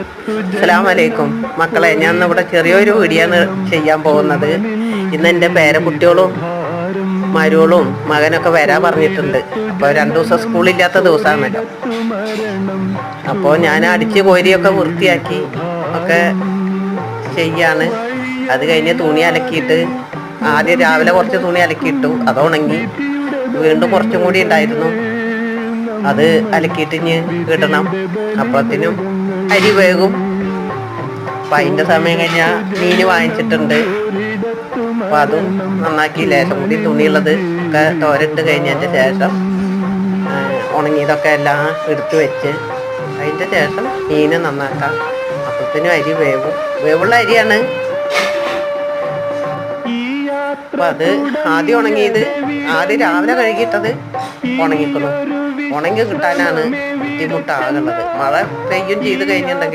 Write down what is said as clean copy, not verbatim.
അസ്സലാമലൈക്കും മക്കളെ, ഞാൻ ഇവിടെ ചെറിയൊരു വീഡിയോ ആണ് ചെയ്യാൻ പോകുന്നത്. ഇന്ന് എൻ്റെ പേരക്കുട്ടികളും മരുകളും മകനൊക്കെ വരാൻ പറഞ്ഞിട്ടുണ്ട്. അപ്പോൾ 2 ദിവസം സ്കൂളില്ലാത്ത ദിവസമാണല്ലോ. അപ്പോൾ ഞാൻ അടിച്ച് കോരിയൊക്കെ വൃത്തിയാക്കി ഒക്കെ ചെയ്യാണ്. അത് കഴിഞ്ഞ് തുണി അലക്കിയിട്ട് ആദ്യം രാവിലെ കുറച്ച് തുണി അലക്കിയിട്ടു, അത് ഉണങ്ങി. വീണ്ടും കുറച്ചും കൂടി ഉണ്ടായിരുന്നു, അത് അലക്കിയിട്ട് ഇനി ഇടണം. അപ്പോഴത്തേനും അരി വേകും. അപ്പം അതിൻ്റെ സമയം കഴിഞ്ഞാൽ മീൻ വാങ്ങിച്ചിട്ടുണ്ട്. അപ്പം അതും നന്നാക്കി ലേശം കൂടി തുണിയുള്ളത് ഒക്കെ തോരട്ട് കഴിഞ്ഞതിൻ്റെ ശേഷം ഉണങ്ങിയതൊക്കെ എല്ലാം എടുത്ത് വെച്ച് അതിൻ്റെ ശേഷം മീൻ നന്നാക്കാം. അപ്പോഴത്തേനും അരി വേവുള്ള അരിയാണ്. അപ്പം അത് ആദ്യം ഉണങ്ങിയത് ആദ്യം രാവിലെ കഴുകിയിട്ടത് ഉണങ്ങിക്കുന്നു. ഉണങ്ങി കിട്ടാനാണ് ബുദ്ധിമുട്ടാകുന്നത്. മഴ പെയ്യും ചെയ്ത് കഴിഞ്ഞിട്ടുണ്ടെങ്കിൽ